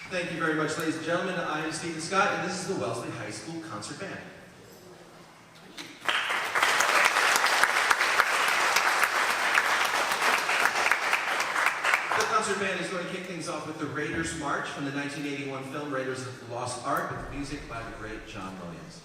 Thank you very much, ladies and gentlemen. I am Stephen Scott, and this is the Wellesley High School Concert Band. The concert band is going to kick things off with the Raiders March from the 1981 film Raiders of the Lost Ark, with music by the great John Williams.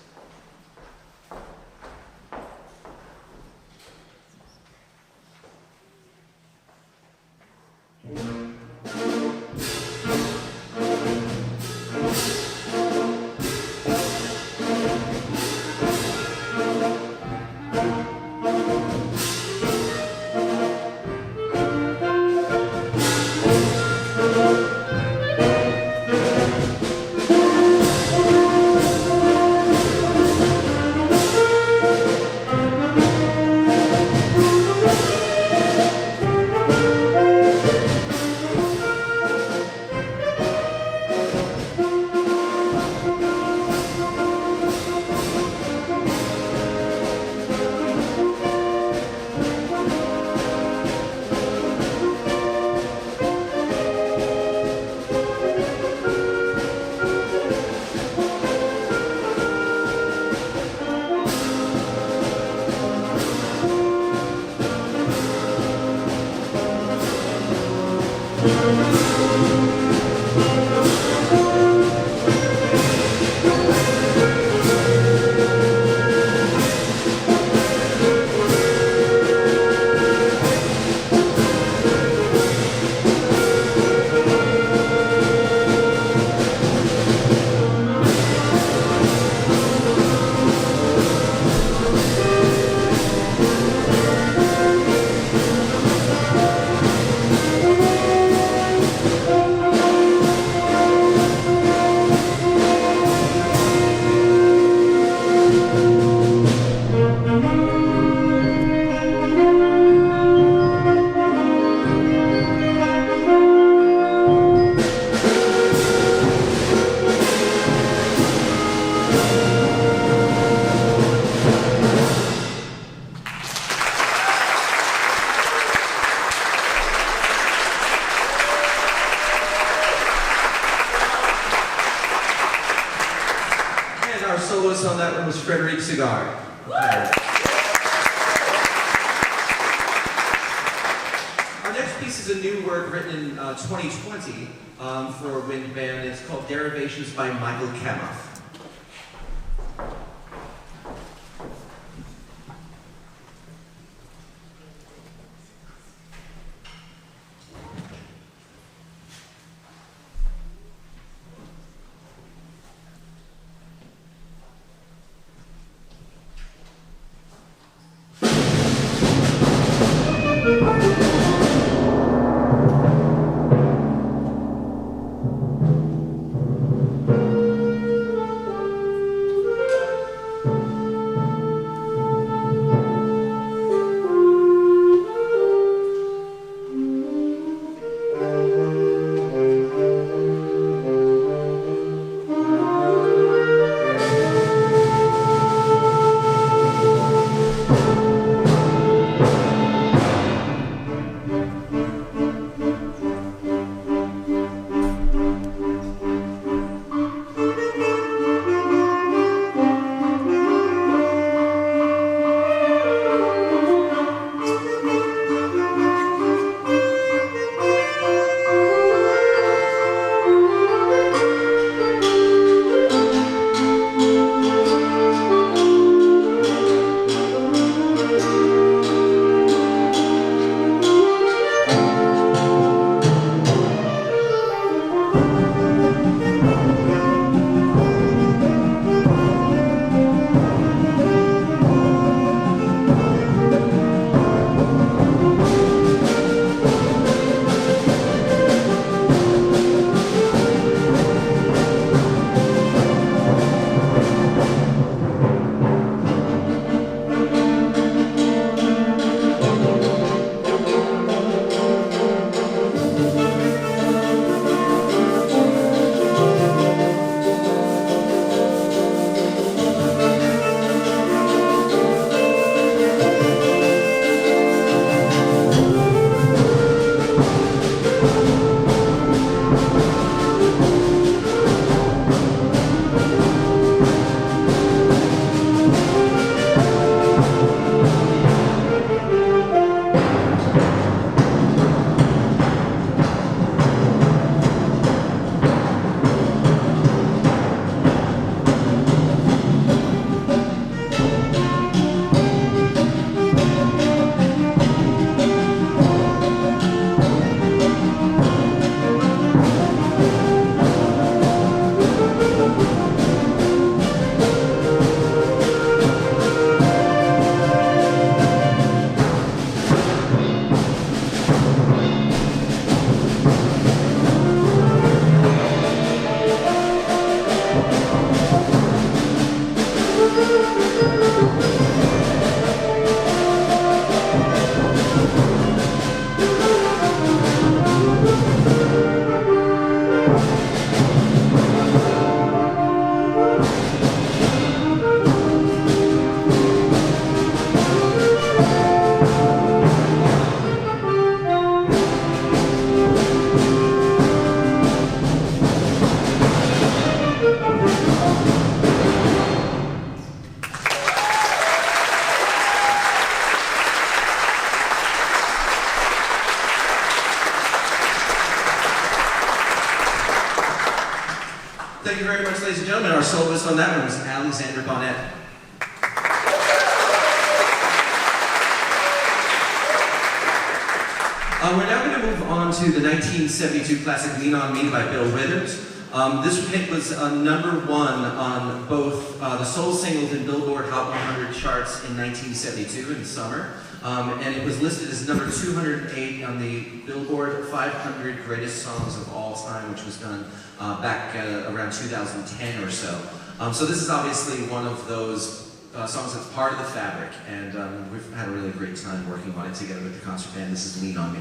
On that one was Frederic Cigar. Our next piece is a new work written in 2020 for a wind band. It's called Derivations by Michael Kamoff. Thank you very much, ladies and gentlemen. Our soloist on that one was Alexander Bonnet. We're now going to move on to the 1972 classic Lean On Me by Bill Withers. This hit was #1 on both the soul singles and Billboard Hot 100 charts in 1972 in the summer. And it was listed as number 208 on the Billboard 500 Greatest Songs of All Time, which was done back around 2010 or so. So this is obviously one of those songs that's part of the fabric, and we've had a really great time working on it together with the concert band. This is Lean On Me.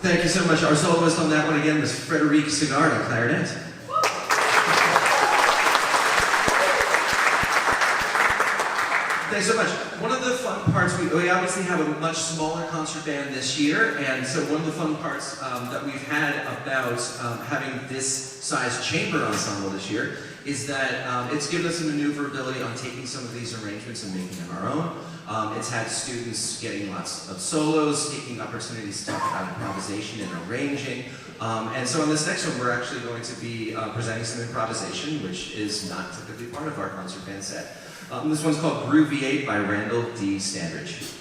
Thank you so much. Our soloist on that one again was Frederic Sigard on clarinet. Thanks so much. One of the fun parts, we obviously have a much smaller concert band this year, and so one of the fun parts that we've had about having this size chamber ensemble this year is that it's given us some maneuverability on taking some of these arrangements and making them our own. It's had students getting lots of solos, taking opportunities to talk about improvisation and arranging. And so on this next one, we're actually going to be presenting some improvisation, which is not typically part of our concert band set. This one's called Groovy 8 by Randall D. Standridge.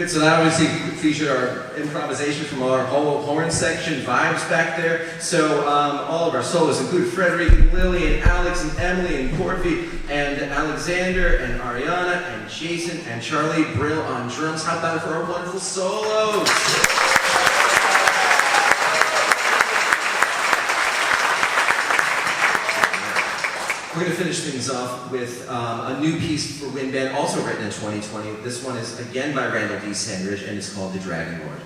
So that obviously featured our improvisation from our whole horn section, vibes back there. So all of our solos include Frederick and Lily and Alex and Emily and Corby and Alexander and Ariana and Jason and Charlie Brill on drums. How about it for our wonderful solos? We're going to finish things off with a new piece for wind band, also written in 2020. This one is again by Randall D. Sandridge, and it's called The Dragon Lord.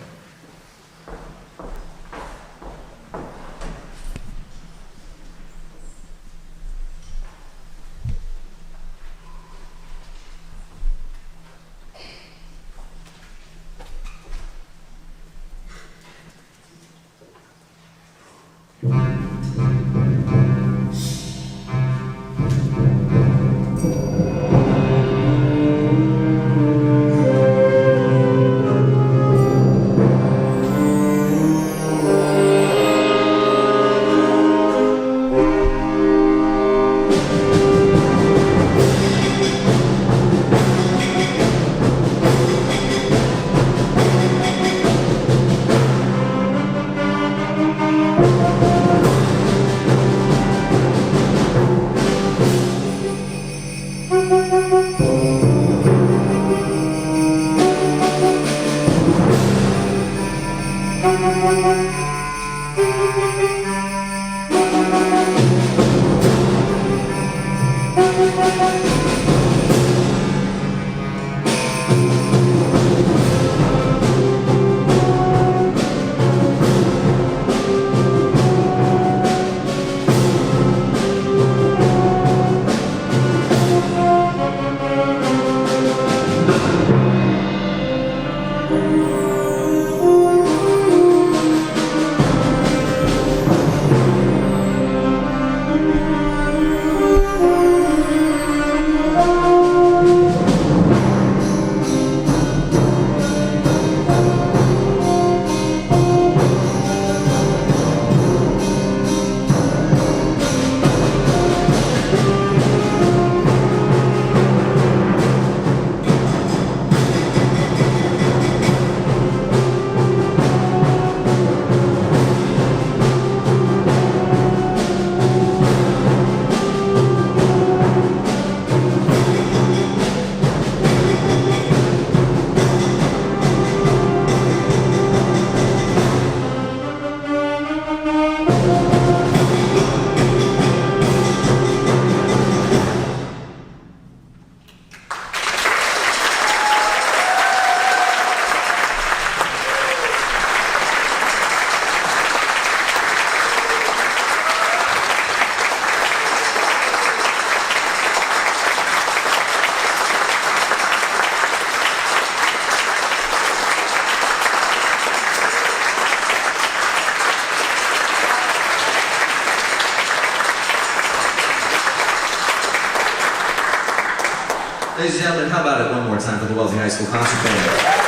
Ladies and gentlemen, how about it one more time for the Wellesley High School Concert Band?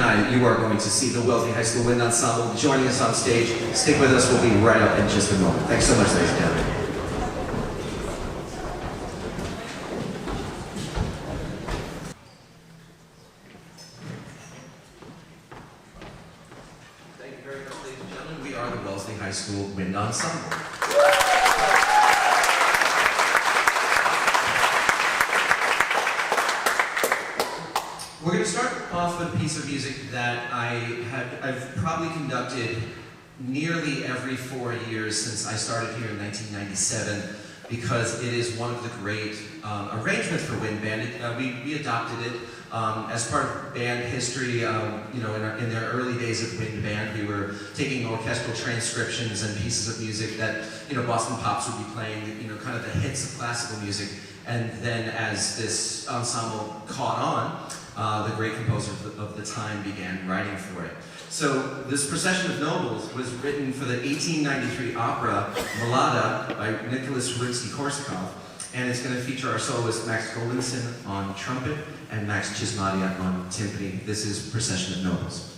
I, you are going to see the Wellesley High School Wind Ensemble joining us on stage. Stick with us, we'll be right up in just a moment. Thanks so much, ladies and gentlemen. Thank you very much, ladies and gentlemen. We are the Wellesley High School Wind Ensemble. We're going to start off with a piece of music that I've probably conducted nearly every 4 years since I started here in 1997, because it is one of the great arrangements for wind band. We adopted it as part of band history. In the early days of wind band, we were taking orchestral transcriptions and pieces of music that Boston Pops would be playing, kind of the hits of classical music. And then as this ensemble caught on, the great composer of the time began writing for it. So this Procession of Nobles was written for the 1893 opera Malada by Nicholas Rimsky-Korsakov, and it's going to feature our soloist Max Golinson on trumpet and Max Chismadia on timpani. This is Procession of Nobles.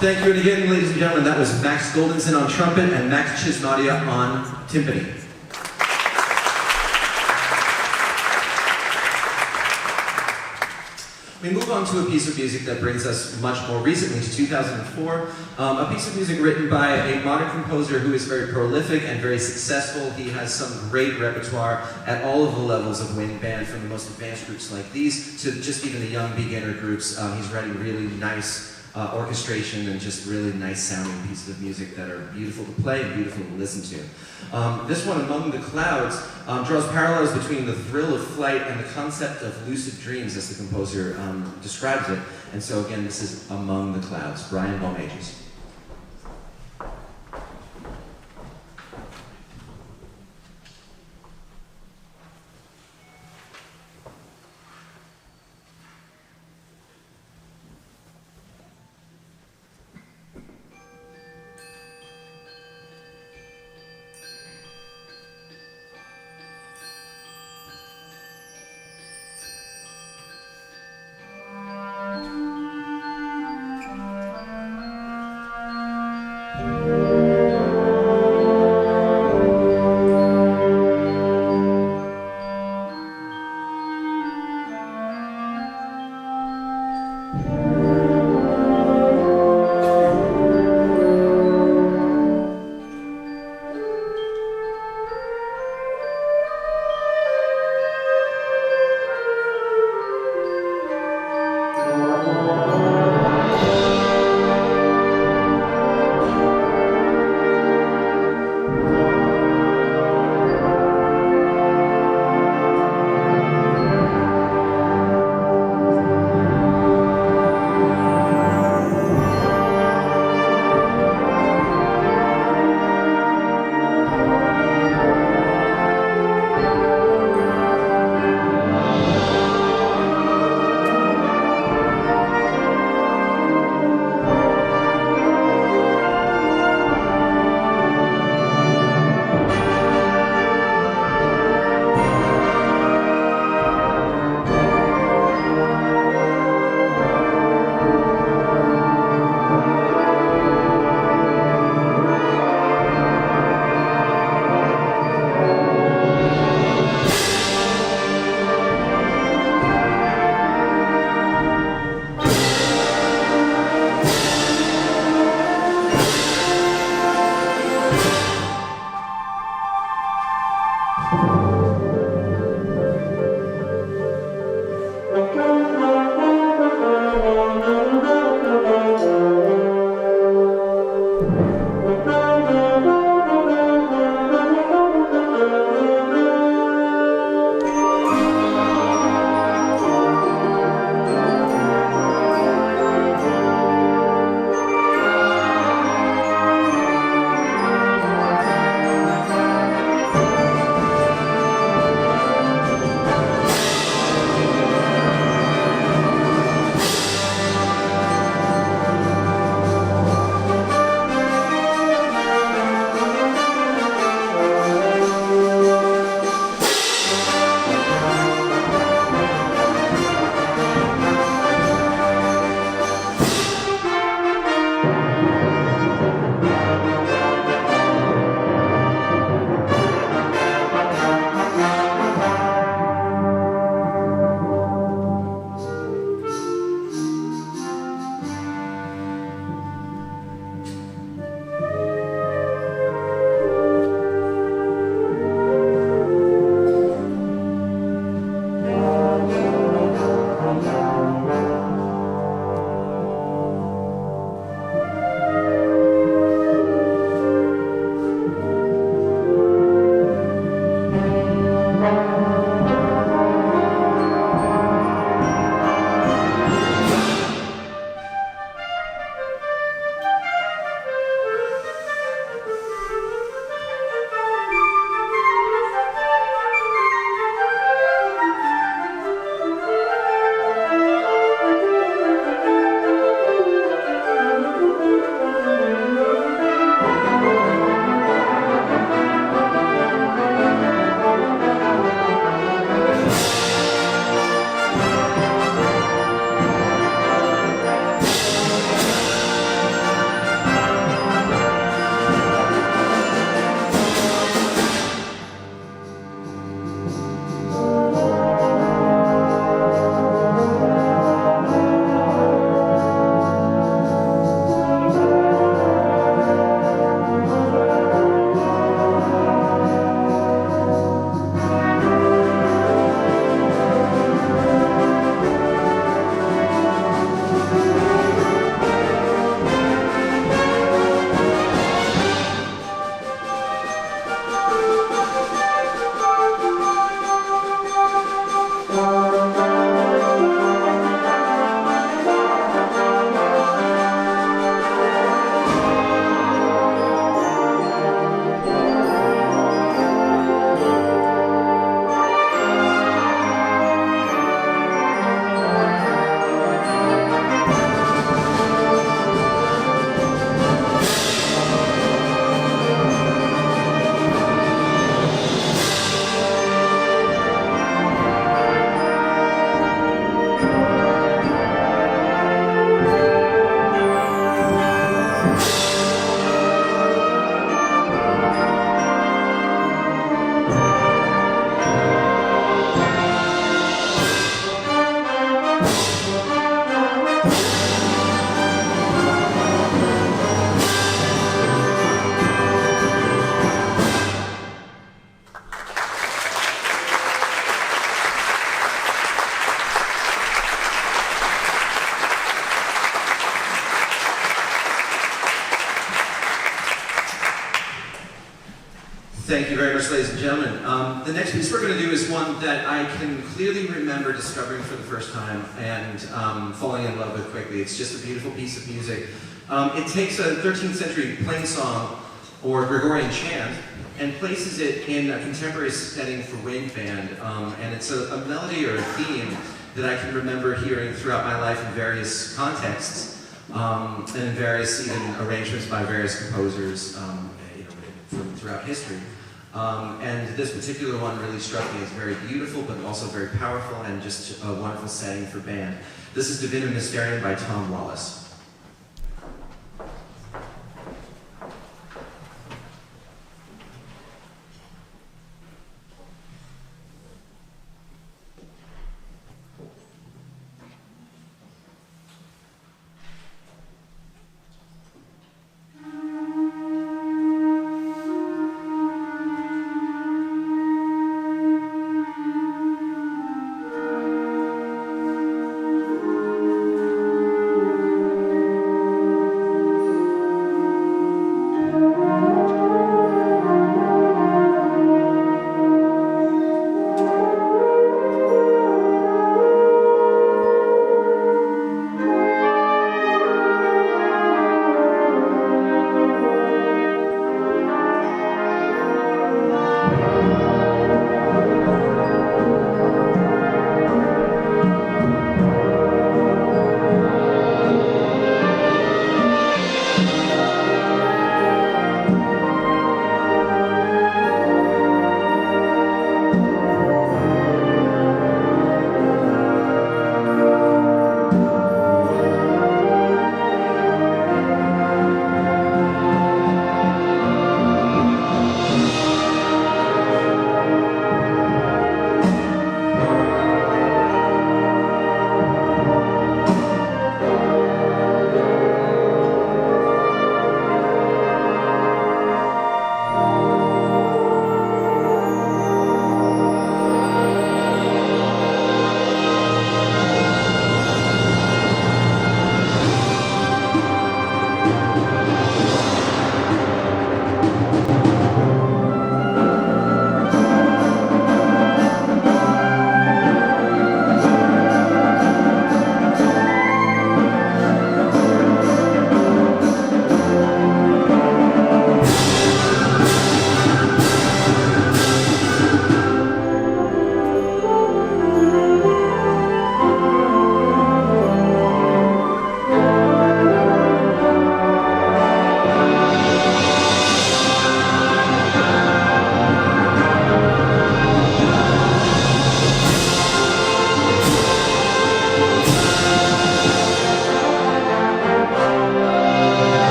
Thank you, and again, ladies and gentlemen, that was Max Goldenson on trumpet and Max Chismadia on timpani. We move on to a piece of music that brings us much more recently to 2004, a piece of music written by a modern composer who is very prolific and very successful. He has some great repertoire at all of the levels of wind band, from the most advanced groups like these to just even the young beginner groups. He's writing really nice orchestration and just really nice sounding pieces of music that are beautiful to play and beautiful to listen to. This one, Among the Clouds, draws parallels between the thrill of flight and the concept of lucid dreams, as the composer describes it. And so again, this is Among the Clouds, Brian Beaumages. Thank you very much, ladies and gentlemen. The next piece we're going to do is one that I can clearly remember discovering for the first time and falling in love with quickly. It's just a beautiful piece of music. It takes a 13th century plain song or Gregorian chant and places it in a contemporary setting for wind band. And it's a melody or a theme that I can remember hearing throughout my life in various contexts and in various even arrangements by various composers from throughout history. And this particular one really struck me as very beautiful, but also very powerful and just a wonderful setting for band. This is Divinity Hysterian by Tom Wallace.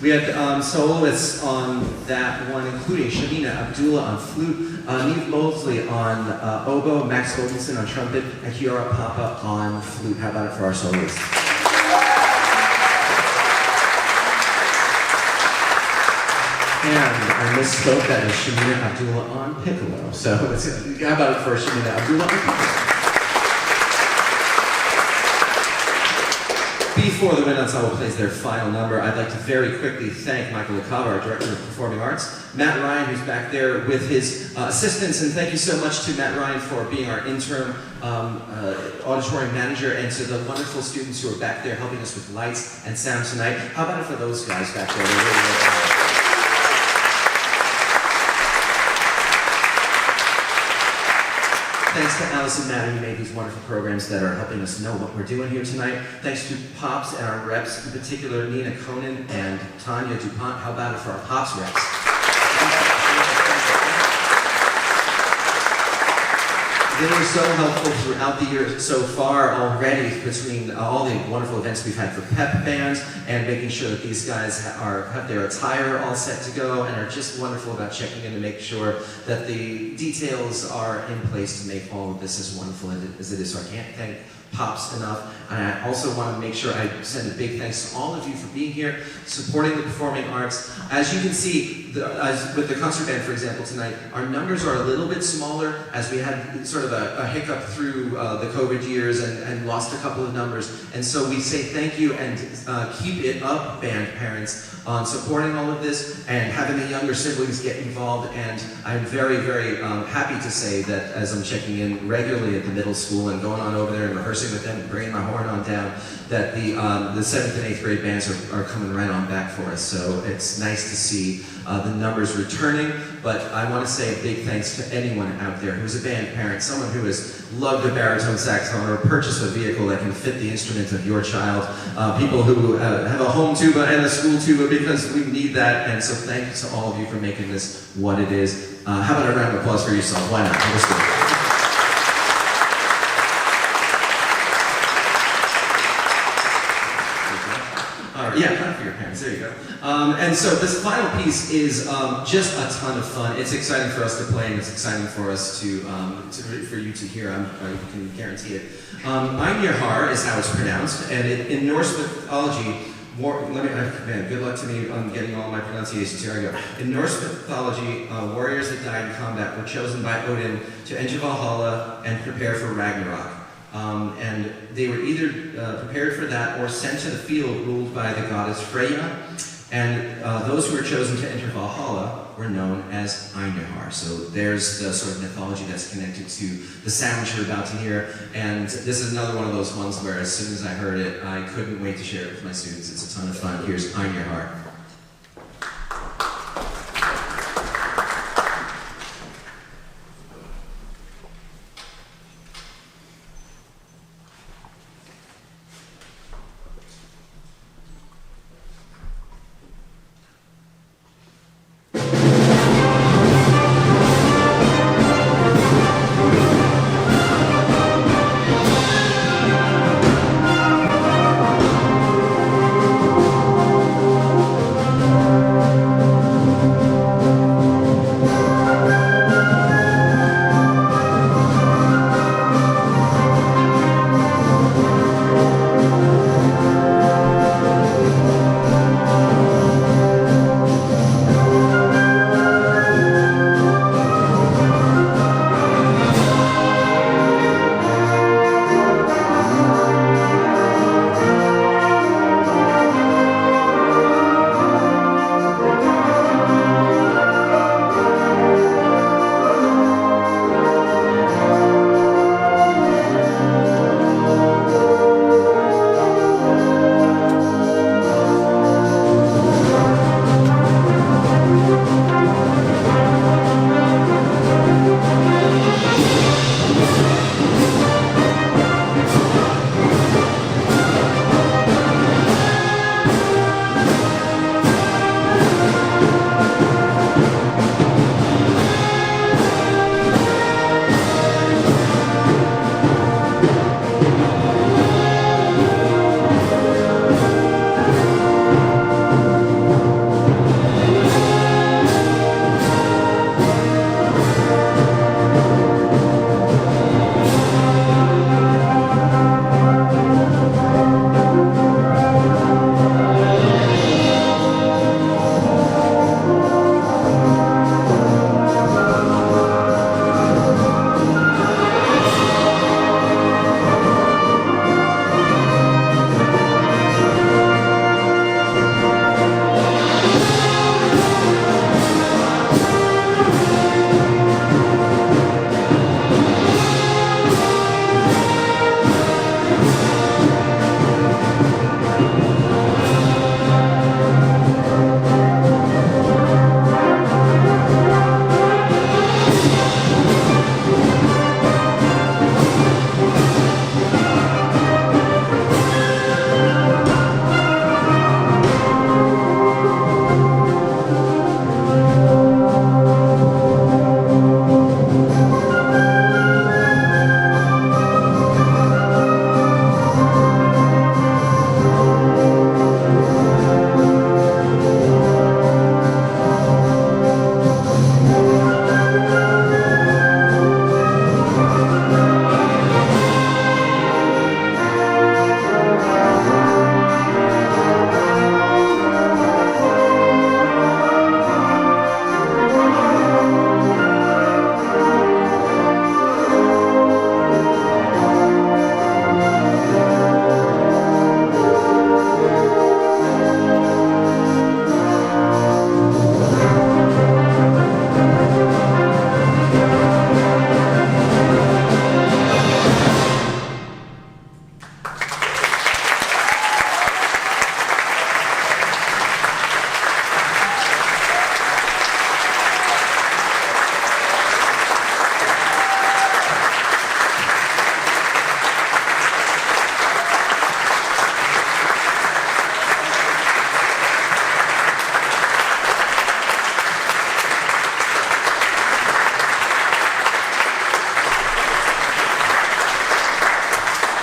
We had soloists on that one, including Shamina Abdullah on flute, Neve Mosley on oboe, Max Hogenson on trumpet, and Kiara Papa on flute. How about it for our soloists? And I misspoke, that is Shamina Abdullah on piccolo. So how about it for Shamina Abdullah on piccolo? Before the Wind Ensemble plays their final number, I'd like to very quickly thank Michael LaCava, our Director of Performing Arts, Matt Ryan, who's back there with his assistants, and thank you so much to Matt Ryan for being our interim auditorium manager, and to the wonderful students who are back there helping us with lights and sound tonight. How about it for those guys back there? They're really Thanks to Alice and Matt, who made these wonderful programs that are helping us know what we're doing here tonight. Thanks to Pops and our reps, in particular Nina Conan and Tanya DuPont. How about it for our Pops reps? They were so helpful throughout the year so far already, between all the wonderful events we've had for pep bands and making sure that these guys have their attire all set to go and are just wonderful about checking in to make sure that the details are in place to make all of this as wonderful as it is. So I can't thank Pops enough. And I also want to make sure I send a big thanks to all of you for being here, supporting the performing arts. As you can see, with the concert band, for example, tonight, our numbers are a little bit smaller as we had sort of a hiccup through the COVID years and lost a couple of numbers. And so we say thank you and keep it up, band parents, on supporting all of this and having the younger siblings get involved. And I'm very, very happy to say that as I'm checking in regularly at the middle school and going on over there and rehearsing with them and bringing my horn on down, that the 7th and 8th grade bands are coming right on back for us. So it's nice to see the numbers returning, but I want to say a big thanks to anyone out there who's a band parent, someone who has loved a baritone saxophone or purchased a vehicle that can fit the instrument of your child, people who have a home tuba and a school tuba, because we need that. And so thank you to all of you for making this what it is. How about a round of applause for yourself? Why not? Let's go. Yeah, clap for your parents. There you go. And so this final piece is just a ton of fun. It's exciting for us to play, and it's exciting for us for you to hear. I can guarantee it. Ein Har is how it's pronounced, and in Norse mythology, good luck to me on getting all my pronunciations. Here I go. In Norse mythology, warriors that died in combat were chosen by Odin to enter Valhalla and prepare for Ragnarok. And they were either prepared for that or sent to the field ruled by the goddess Freya. And those who were chosen to enter Valhalla were known as Ein Har. So there's the sort of mythology that's connected to the sound you're about to hear. And this is another one of those ones where as soon as I heard it, I couldn't wait to share it with my students. It's a ton of fun. Here's Ein Har.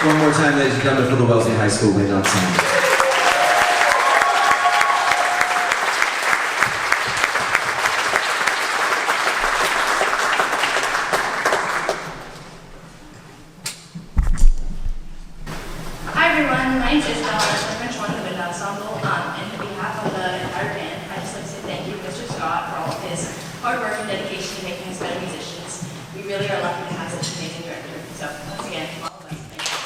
One more time, ladies and gentlemen, for the Wellesley High School Wind Ensemble. Hi everyone, my name is Isabel. I'm French one of the Wind Ensemble, and on behalf of the entire band, I'd just like to say thank you to Mr. Scott for all of his hard work and dedication to making us better musicians. We really are lucky to have such an amazing director. So once again, all of us, thank you.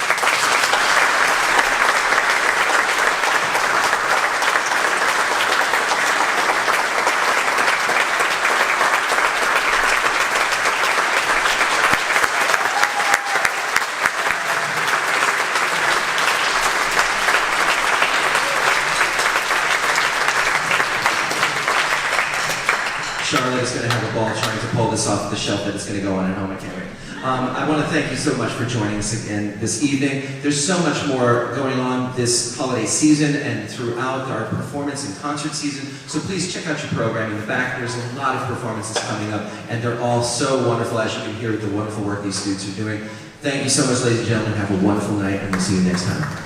Charlotte is going to have a ball trying to pull this off the shelf that it's going to go on at home. I can't wait. I want to thank you so much for joining us again this evening. There's so much more going on this holiday season and throughout our performance and concert season, so please check out your program in the back. There's a lot of performances coming up, and they're all so wonderful, as you can hear the wonderful work these students are doing. Thank you so much, ladies and gentlemen. Have a wonderful night, and we'll see you next time.